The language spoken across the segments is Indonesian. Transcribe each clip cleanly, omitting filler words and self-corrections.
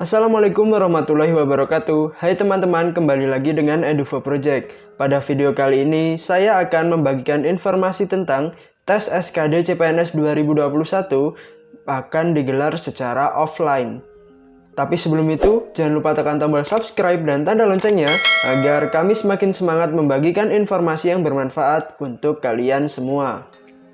Assalamualaikum warahmatullahi wabarakatuh. Hai teman-teman, kembali lagi dengan Eduvo Project. Pada video kali ini, saya akan membagikan informasi tentang tes SKD CPNS 2021 akan digelar secara offline. Tapi sebelum itu, jangan lupa tekan tombol subscribe dan tanda loncengnya agar kami semakin semangat membagikan informasi yang bermanfaat untuk kalian semua.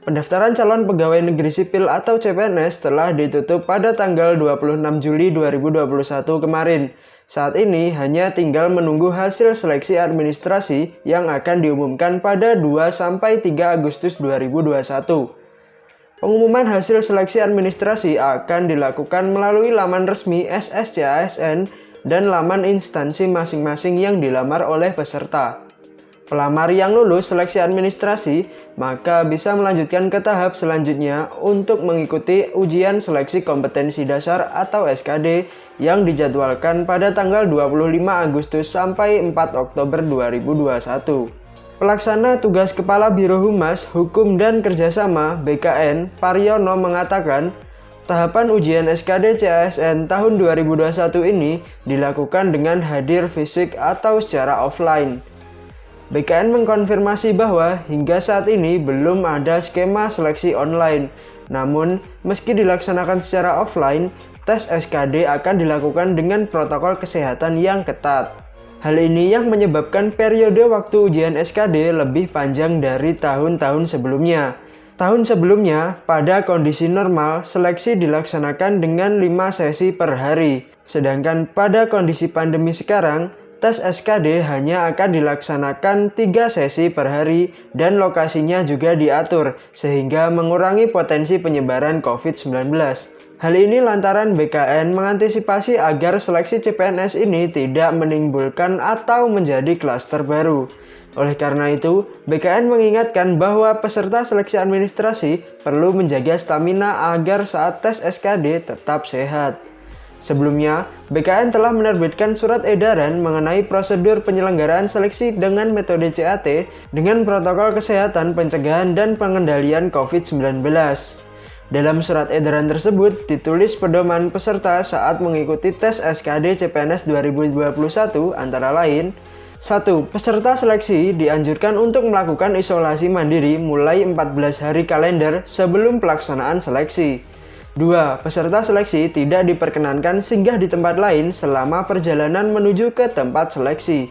Pendaftaran calon pegawai negeri sipil atau CPNS telah ditutup pada tanggal 26 Juli 2021 kemarin. Saat ini hanya tinggal menunggu hasil seleksi administrasi yang akan diumumkan pada 2-3 Agustus 2021. Pengumuman hasil seleksi administrasi akan dilakukan melalui laman resmi SSCASN dan laman instansi masing-masing yang dilamar oleh peserta. Pelamar yang lulus seleksi administrasi maka bisa melanjutkan ke tahap selanjutnya untuk mengikuti ujian seleksi kompetensi dasar atau SKD yang dijadwalkan pada tanggal 25 Agustus sampai 4 Oktober 2021. Pelaksana tugas Kepala Biro Humas, Hukum dan Kerjasama BKN, Paryono mengatakan, tahapan ujian SKD CASN tahun 2021 ini dilakukan dengan hadir fisik atau secara offline. BKN mengkonfirmasi bahwa hingga saat ini belum ada skema seleksi online. Namun, meski dilaksanakan secara offline, tes SKD akan dilakukan dengan protokol kesehatan yang ketat. Hal ini yang menyebabkan periode waktu ujian SKD lebih panjang dari tahun-tahun sebelumnya. Tahun sebelumnya, pada kondisi normal, seleksi dilaksanakan dengan 5 sesi per hari. Sedangkan pada kondisi pandemi sekarang, tes SKD hanya akan dilaksanakan 3 sesi per hari dan lokasinya juga diatur sehingga mengurangi potensi penyebaran COVID-19. Hal ini lantaran BKN mengantisipasi agar seleksi CPNS ini tidak menimbulkan atau menjadi klaster baru. Oleh karena itu, BKN mengingatkan bahwa peserta seleksi administrasi perlu menjaga stamina agar saat tes SKD tetap sehat. Sebelumnya, BKN telah menerbitkan surat edaran mengenai prosedur penyelenggaraan seleksi dengan metode CAT dengan protokol kesehatan pencegahan dan pengendalian COVID-19. Dalam surat edaran tersebut ditulis pedoman peserta saat mengikuti tes SKD CPNS 2021 antara lain: 1. Peserta seleksi dianjurkan untuk melakukan isolasi mandiri mulai 14 hari kalender sebelum pelaksanaan seleksi. 2. Peserta seleksi tidak diperkenankan singgah di tempat lain selama perjalanan menuju ke tempat seleksi.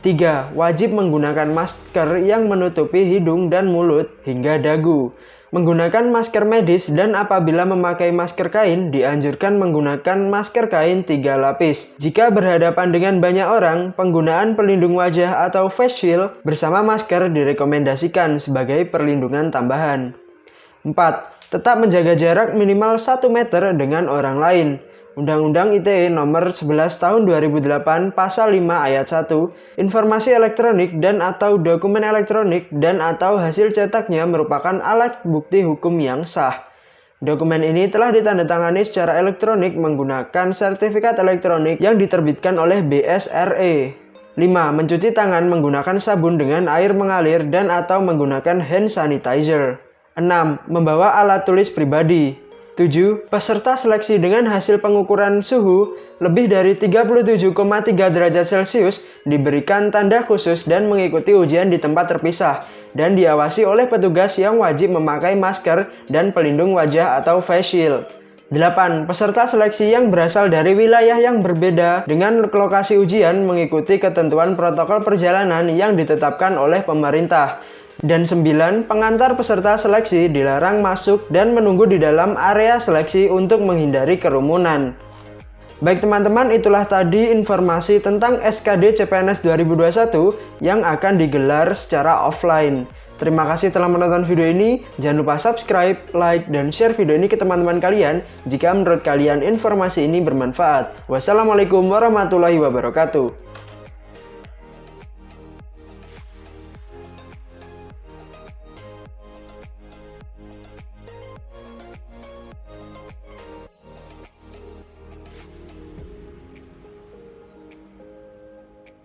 3. Wajib menggunakan masker yang menutupi hidung dan mulut hingga dagu. Menggunakan masker medis dan apabila memakai masker kain, dianjurkan menggunakan masker kain 3 lapis. Jika berhadapan dengan banyak orang, penggunaan pelindung wajah atau face shield bersama masker direkomendasikan sebagai perlindungan tambahan. 4. Tetap menjaga jarak minimal 1 meter dengan orang lain. Undang-Undang ITE Nomor 11 Tahun 2008 Pasal 5 Ayat 1, informasi elektronik dan atau dokumen elektronik dan atau hasil cetaknya merupakan alat bukti hukum yang sah. Dokumen ini telah ditandatangani secara elektronik menggunakan sertifikat elektronik yang diterbitkan oleh BSRE. 5. Mencuci tangan menggunakan sabun dengan air mengalir dan atau menggunakan hand sanitizer. 6. Membawa alat tulis pribadi. 7. Peserta seleksi dengan hasil pengukuran suhu lebih dari 37,3 derajat Celcius diberikan tanda khusus dan mengikuti ujian di tempat terpisah dan diawasi oleh petugas yang wajib memakai masker dan pelindung wajah atau face shield. 8. Peserta seleksi yang berasal dari wilayah yang berbeda dengan lokasi ujian mengikuti ketentuan protokol perjalanan yang ditetapkan oleh pemerintah. Dan 9. Pengantar peserta seleksi dilarang masuk dan menunggu di dalam area seleksi untuk menghindari kerumunan. Baik teman-teman, itulah tadi informasi tentang SKD CPNS 2021 yang akan digelar secara offline. Terima kasih telah menonton video ini. Jangan lupa subscribe, like, dan share video ini ke teman-teman kalian jika menurut kalian informasi ini bermanfaat. Wassalamualaikum warahmatullahi wabarakatuh.